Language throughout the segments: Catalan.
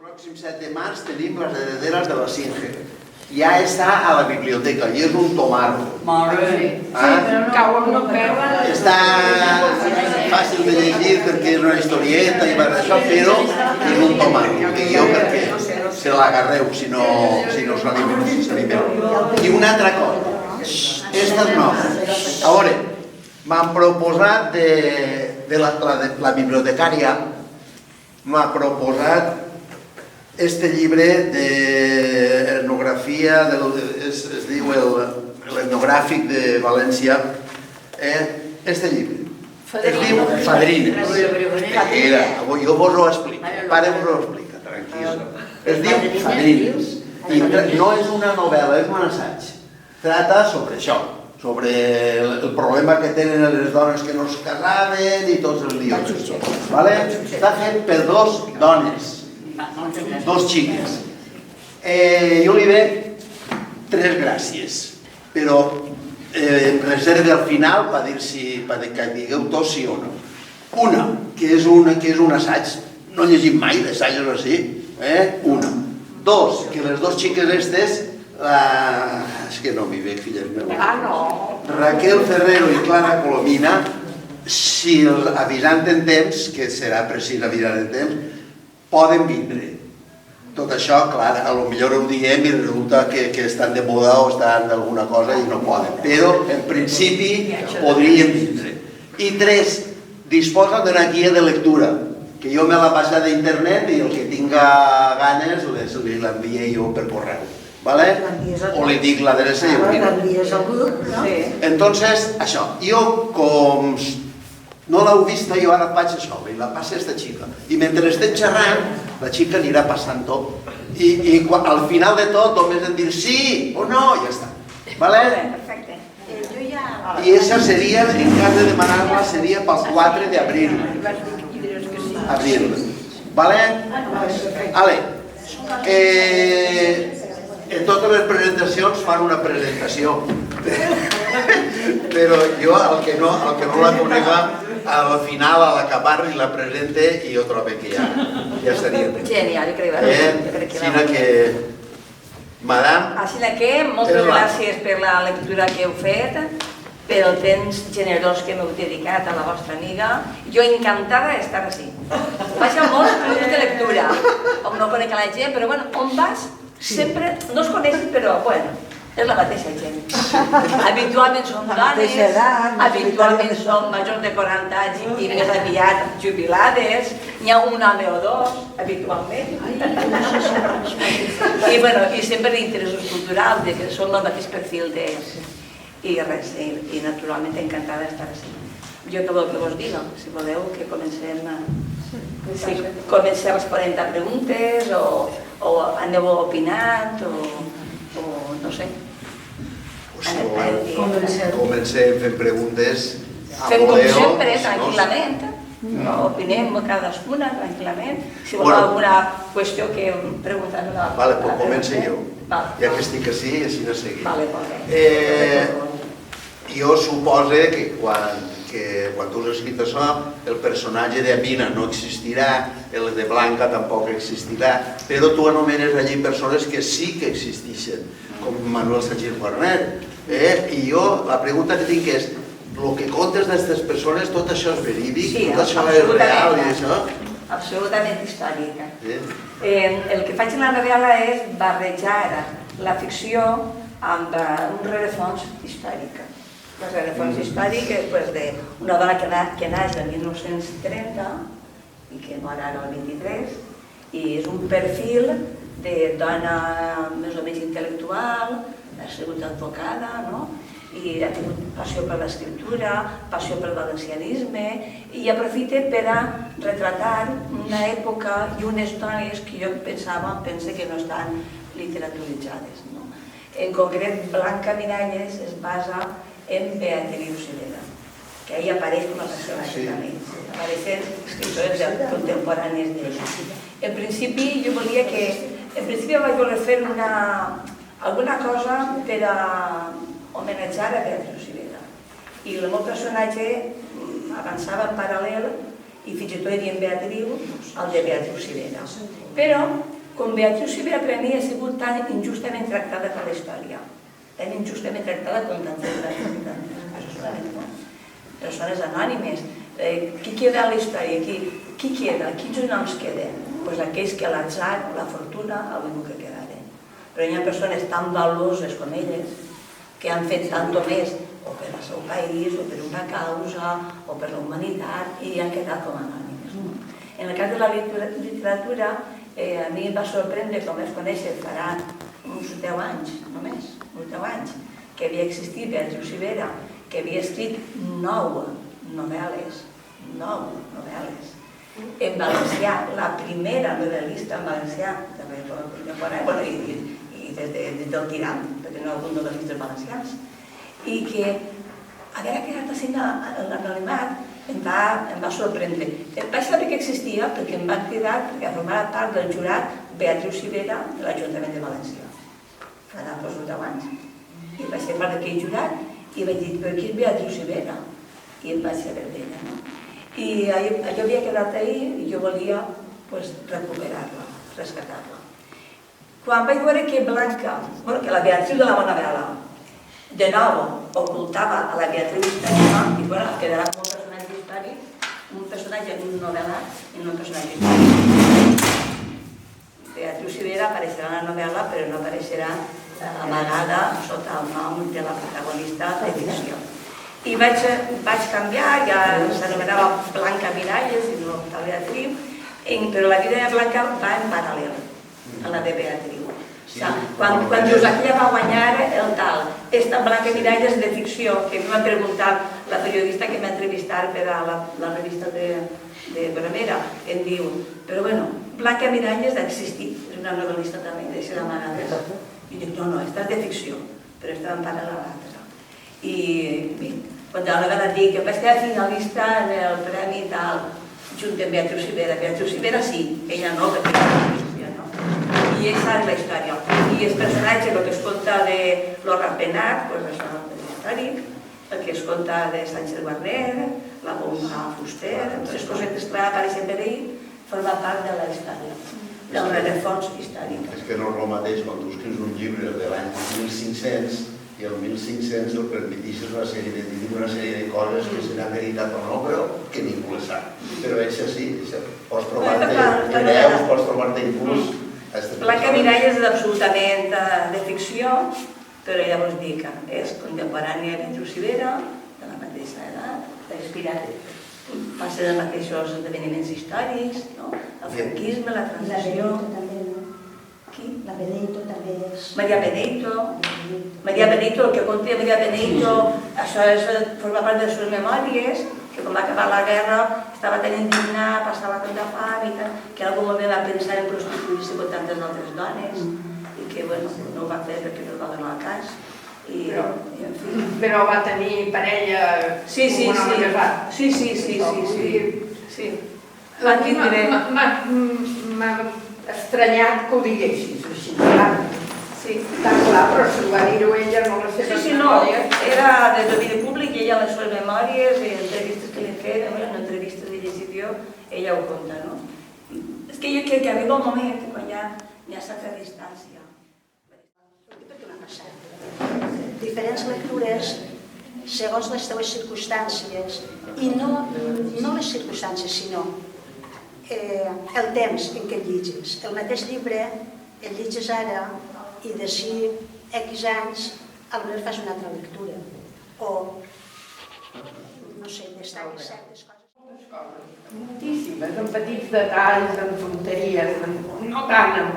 pròxim 7 de març tenim les herederes de la Singe. Ja està a la biblioteca i és un tomarro. Molt bé. Cau amb un peu. Està fàcil de llegir perquè és una historieta i va d'això, però és un tomarro. Ho dic jo perquè se l'agarreu si no se l'animeu. I una altra cosa, esta és nova. A veure, m'han proposat de la bibliotecària, m'ha proposat este llibre d'etnografia, es diu l'etnogràfic de València, este llibre. Es diu Fadrines. Jo vos ho explico, pare vos ho explica, tranquil. Es diu Fadrines. I no és una novel·la, és un assaig. Trata sobre això, sobre el problema que tenen les dones que no es casaven i tots els lios. Està fet per dos dones, dos xiques. Jo li veig 3 gràcies, però reserve al final per que digueu tots sí o no. Una, que és un assaig, no llegim mai d'assajos així, una. 2, que les 2 xiques estes, és que no m'hi veig, filles meves. Raquel Ferrero i Clara Colomina, si els avisant en temps, que serà precís avisant en temps, poden vindre. Tot això, clar, potser ho diem i resulta que estan de moda o estan d'alguna cosa i no poden. Però, en principi, podrien vindre. I 3, disposen d'una guia de lectura, que jo me la passo d'internet i el que tinga ganes l'envia jo per correu. O li dic l'adreça i ho miro. Entonces, això. Jo, com no l'heu vista, jo ara faig això, i la passa aquesta xica. I mentre estem xerrant, la xica anirà passant tot. I al final de tot només hem dir sí o no, ja està. Perfecte. I això seria, en cas de demanar-la, seria pel 4 d'abril. En totes les presentacions fan una presentació. Però jo, el que no la conega, al final a l'acabar i la presente i jo trobo que ja estaria bé. Genial, jo crec que sinó que... Madame... Així que moltes gràcies per la lectura que heu fet, pel temps generós que m'heu dedicat a la vostra amiga. Jo encantada d'estar així. Vaig a molts clubs de lectura, on no conec la gent, però bueno, on vas sempre, no es coneixen, però bueno, és la mateixa gent. Habitualment són dones, habitualment són majors de 40 anys i més aviat jubilades, n'hi ha un home o 2, habitualment. I sempre d'interessos culturals, que són el mateix perfil i res, i naturalment encantada d'estar així. Jo què vol que vos diga? Si voleu que comencem responent a preguntes o aneu opinant o no sé. Comencem fent preguntes. Fem com sempre, tranquil·lament. Opinem cadascuna tranquil·lament. Si voleu alguna qüestió que em pregunteu... Vale, doncs començo jo. Ja que estic així, així no seguim. Jo suposo que quan tu has escrit això, el personatge d'Amina no existirà, el de Blanca tampoc existirà, però tu anomenes allí persones que sí que existeixen, com Manuel Sánchez Guarner. I jo, la pregunta que tinc és, el que contes d'aquestes persones, tot això és verídic? Tot això és real i això? Absolutament històrica. El que faig en la novel·la és barrejar la ficció amb un rerefons històric. Un rerefons històric d'una dona que naix el 1930 i que mor ara el 23, i és un perfil de dona més o menys intel·lectual, ha sigut advocada, i ha tingut passió per l'escriptura, passió pel valencianisme, i aprofita per a retratar una època i unes dones que jo pense que no estan literaturitzades. En concret, Blanca Miralles es basa en Beatriu Sirera, que ahí apareix com a personatge també. Apareixen escriptores contemporànies d'ella. En principi, jo volia que... En principi vaig voler fer alguna cosa per a homenatjar a Beatriu Sirera. I el meu personatge avançava en paral·lel i fins i tot dient Beatriu, el de Beatriu Sirera. Però com Beatriu Sivera per a mi ha sigut tan injustament tractada per la història, tan injustament tractada com tantes persones anònimes. Qui queda a la història? Qui queda? Quins noms queden? Doncs aquells que l'atzar, la fortuna, algú que quedaren. Però hi ha persones tan valuoses com elles que han fet tant o més o per al seu país, o per una causa, o per la humanitat, i han quedat com anònimes. En el cas de la literatura, a mi em va sorprendre, com es conèixer, farà uns 10 anys, només, uns 10 anys, que havia existit Beatriu Sivera, que havia escrit 9 novel·les, en valencià, la primera novel·lista en valencià, i des del tirant, perquè no hi ha algun novel·listes valencians, i que haver quedat així en l'anonimat em va sorprendre. Vaig saber que existia perquè em van cridar perquè formava part del jurat Beatriu Sivera de l'Ajuntament de València. Farà uns 10 anys. I vaig ser part d'aquell jurat i vaig dir, però qui és Beatriu Sivera? I em vaig saber d'ella, no? I jo havia quedat ahí i jo volia recuperar-la, rescatar-la. Quan vaig veure que Blanca, que la Beatriu de la bona vela, de nou ocultava a la Beatriu històrica, i quedarà com un personatge històric, un personatge en un novel·lat i un personatge històric. Beatriu Sivera apareixerà en la novel·la, però no apareixerà amagada sota el nom de la protagonista de ficció. I vaig canviar, ja s'anomenava Blanca Miralles i no la Beatriu, però la vida de Blanca va en paral·lel a la de Beatriu. Quan Josefina va guanyar el tal, esta Blanca Miralles de ficció, que em va preguntar la periodista que m'ha entrevistat per a la revista de Granera, em diu, però bueno, Blanca Miralles ha existit, és una novel·lista també, de ser amagades. I dic, no, esta és de ficció, però esta en parla l'altra. I bé, quan la novel·la dic que vaig ser finalista en el premi tal, junt amb Beatriu Sivera. Beatriu Sivera sí, ella no, perquè era una ficció, no? I aquesta és la història. I el personatge, el que es conta de Lorra Penat, doncs és històric, el que es conta de Sánchez Guarner, la bomba Fuster, les cosetes que apareixen per ahir, forma part de la història, del rerefons històric. És que no és el mateix quan tu escrius un llibre de l'any 1500 i el 1500 el permetixes una sèrie de coses que seran veritat o no, però que ningú les sap. Però és així, pots trobar-te hereus, pots trobar-te impuls. Blanca Miralles és absolutament de ficció, però ja vos dic, és contemporània de Beatriu Sivera, de la mateixa edat, inspirat, passa dels mateixos esdeveniments històrics, el franquisme, la transició... La Beneito també és... Maria Beneito, el que conta Maria Beneito, això forma part de les seves memòries, que quan va acabar la guerra estava tan indignat, passava tanta fam i tal, que en algun moment va pensar en prostituir-se amb tantes altres dones, i que no ho va fer perquè no va donar el cas. Però va tenir parella com un home casat. Sí. M'ha estranyat que ho diguessis així, tan clar, però si va dir-ho ella en les seves memòries... Sí, era de domini públic i ella en les seves memòries, i entrevistes que li he fet, en entrevistes que he llegit jo, ella ho conta, no? És que jo crec que arriba un moment quan hi ha certa distància. Per què va passar? Diferents lectures segons les teves circumstàncies, i no les circumstàncies, sinó el temps en què llitges. El mateix llibre el llitges ara i d'ací X anys potser fas una altra lectura. O, no sé, destaques certes coses. Moltíssimes, en petits detalls, en tonteries, no tant amb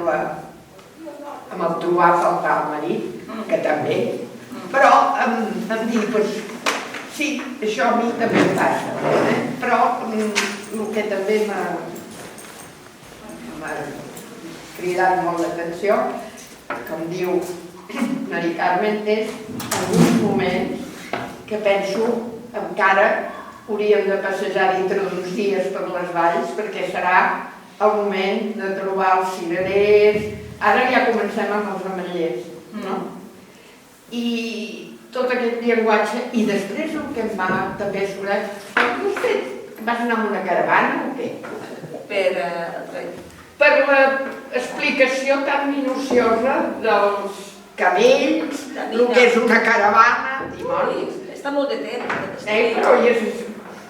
el trobar a faltar el marit, que també, però em dir, sí, això a mi també em passa, però el que també m'ha cridat molt l'atenció, com diu Mari Carmen, és alguns moments que penso encara hauríem de passejar dintre d'uns dies per les valls, perquè serà el moment de trobar els cirerers. Ara ja comencem amb els ametllers, no? I tot aquest llenguatge, i després el que em va també sobrar, vostè vas anar amb una caravana o què? per l'explicació tan minuciosa dels camells, el que és una caravana, dimonis. Està molt de temps. Però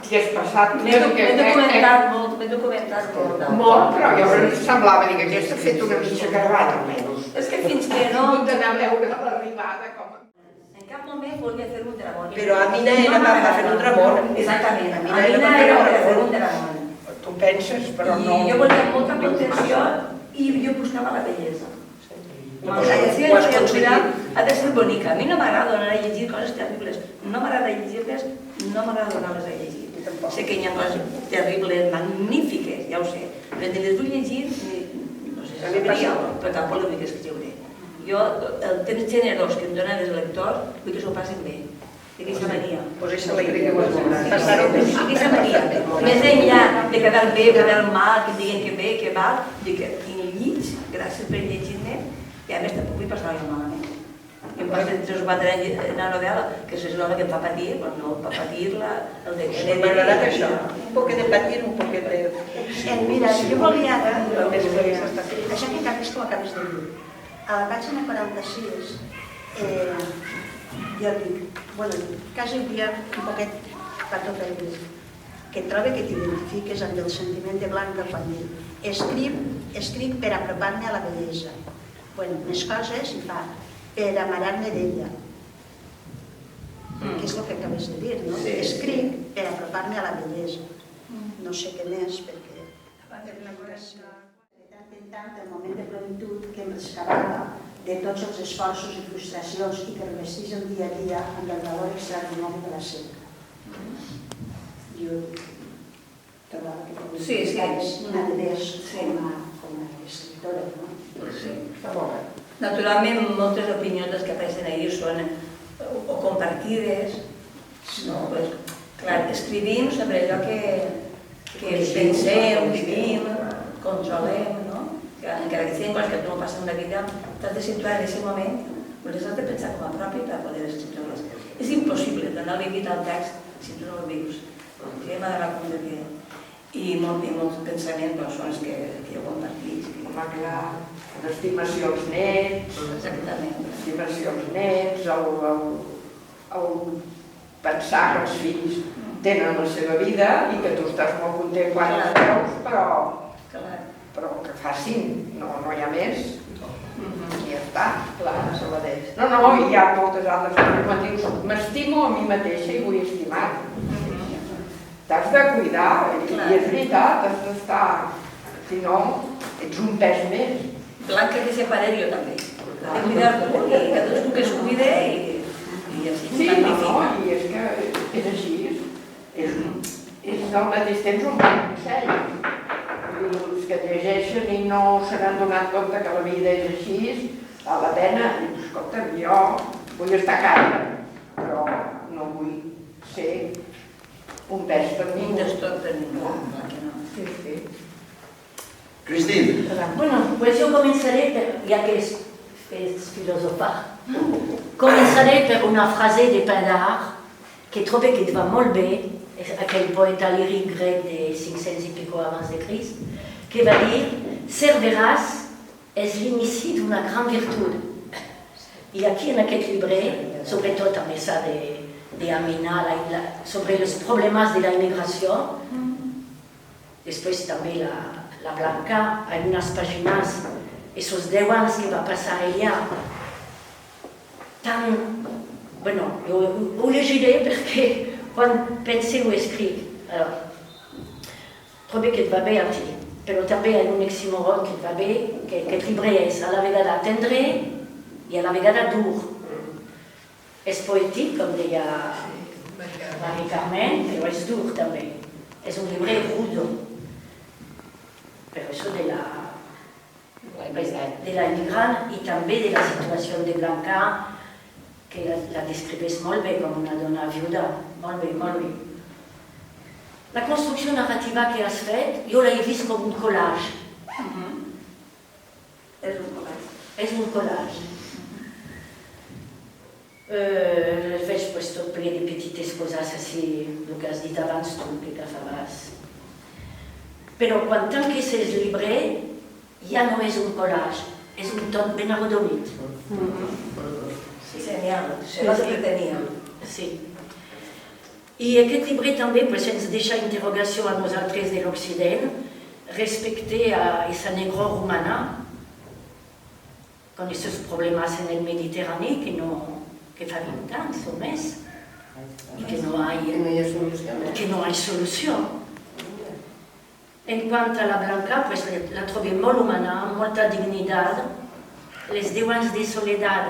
t'hi has passat M'he documentat molt. molt, però jo em semblava que aquesta ha fet una mitja caravana, almenys. És que fins que no... Hem d'anar a veure l'arribada com... En cap moment volia fer un dramón. Però Amina era per fer un dramón. Exactament, Amina era per fer un dramón. Tu penses, però no... I jo volia molta protecció i jo buscava la bellesa. La creació ha de ser bonica. A mi no m'agrada donar a llegir coses terribles. No m'agrada llegir-les, no m'agrada donar-les a llegir. Sé que hi ha coses terribles, magnífiques, ja ho sé. Però ni les vull llegir, no sé si sabria, però tampoc les vull escriure. Jo, el temps generós que em donen els lectors, vull que s'ho passin bé. D'aquesta manera. Pues això l'alegria que passar-ho bé. D'aquesta manera. Més enllà de quedar bé, quedar mal, que em diguen que bé, que val, dic que tinc llits, gràcies per llegir-me, i a més tampoc vull passar-ho malament. I em passa 3 o 4 anys en la novel·la, que és una que em fa patir, doncs no, fa patir el de... M'ha agradat això, un poc de patir, un poc de... Mira, jo volia ara, això que acabes tu acabes de dir, a la pàgina 46, jo dic, bueno, quasi hauria un poquet per tot el dia, que trobo que t'identifiques amb el sentiment de Blanca quan diu escric per apropar-me a la bellesa. Bueno, més coses i fa per amarar-me d'ella, que és el que acabes de dir, no? Escric per apropar-me a la bellesa. No sé què més, perquè de tant en tant el moment de plenitud que em rescatava de tots els esforços i frustracions i que revestís el dia a dia amb el valor extraordinari de la cerca. Jo trobava que publicitaves una adés com a escriptora, no? Sí, està molt bé. Naturalment, moltes opinions que apareixen ahir són o compartides, no? Clar, escrivim sobre allò que pensem, vivim, controlem, no? Encara que siguin coses que tu no passen una vida, t'has de situar en aquest moment, però les has de pensar com a propi per poder escriure-les. És impossible donar vida al text si tu no el vius. M'ha donat compte que... I molts pensaments són els que jo compartís. Home, clar, l'estimació als nets, l'estimació als nets, el pensar que els fills tenen la seva vida i que tu estàs molt content quan els veus, però que facin, no hi ha més. I ja està, clar, se la deix. No, hi ha moltes altres coses. M'estimo a mi mateixa i vull estimar. T'has de cuidar, i és veritat, has d'estar, si no, ets un pes més. Blanca que se parer jo també. Has de cuidar-te i cadascú que es cuide i així. Sí, no, i és que és així, és al mateix temps un bon consell. Els que llegeixen i no se n'han donat compte que la vida és així, val la pena, dius, escolta, jo vull estar cara, però no vull ser un pes per ningú. Un destorb per ningú. Sí. Christine. Bueno, pues yo comenzaré, ya que es filosofar, comenzaré per una frase de Pindar que trobo que va molt bé, aquell poeta líric grec de 500 i pico abans de Crist, que va dir: ser veraç és l'inici d'una gran virtud. I aquí en aquest llibre, sobretot amb esa de Amina, sobre los problemas de la inmigración, después també la Blanca, hay unas páginas, esos 10 anys que va passar ella, tan... Bueno, ho llegiré perquè quan pense ho escric. Trobo que et va bé a ti, però també hi ha un oxímoron que et va bé, que aquest llibre és a la vegada tendre i a la vegada dur. És poètic, com deia Marie Carmen, però és dur també. És un llibre rudo. Però això de la immigrant i també de la situació de Blanca, que la descriveix molt bé com una dona viuda. Molt bé, molt bé. La construcció narrativa que has fet, jo l'he vist com un collage. És un collage. És un collage. Veig tot ple de petites coses així, el que has dit abans tu, que agafaves. Però quan tanques el llibre, ja no és un collage, és un tot ben arrodonit. Genial, això és el que tenia. Sí. I aquest llibre també ens deixa interrogació a nosaltres de l'Occident respecte a esa negror humana con esos problemas en el Mediterráneo que fa 20 anys o més i que no hay solució. En quant a la Blanca, pues, la trobem molt humana, amb molta dignitat. Les 10 anys de soledat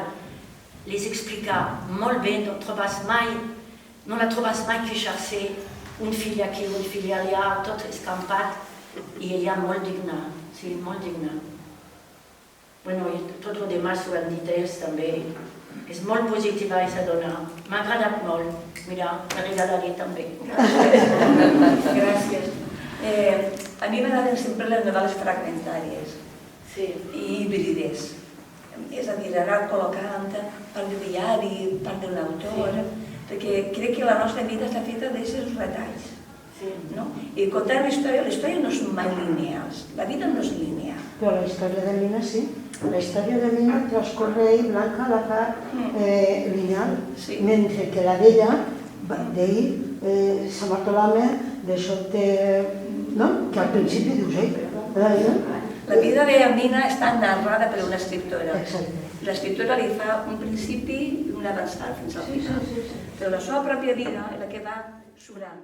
les explica molt bé, no la trobes mai queixar-se, un fill aquí, un fill allà, tot escampat, i ella molt digna, sí, molt digna. Bueno, i tot el demás ho han dit ells també. És molt positiva aquesta dona, m'ha agradat molt. Mira, la regalaré també. Gràcies. A mi m'agraden sempre les novel·les fragmentàries i híbrides. És a dir, anar col·locant part del diari, part d'un autor, perquè crec que la nostra vida està feta d'aquests retalls. I contar la història no són mai lineals, la vida no és lineal. Però la història de Mina sí. La història de Mina transcorre i Blanca la fa lineal, mentre que la d'ella, d'ell, s'ha mort l'home, de sobte, que al principi dius, La vida de Mina està narrada per una escriptora. Exacte. L'escriptora li fa un principi i un avançat fins al final. Però la seva pròpia vida és la que va surant.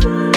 Thank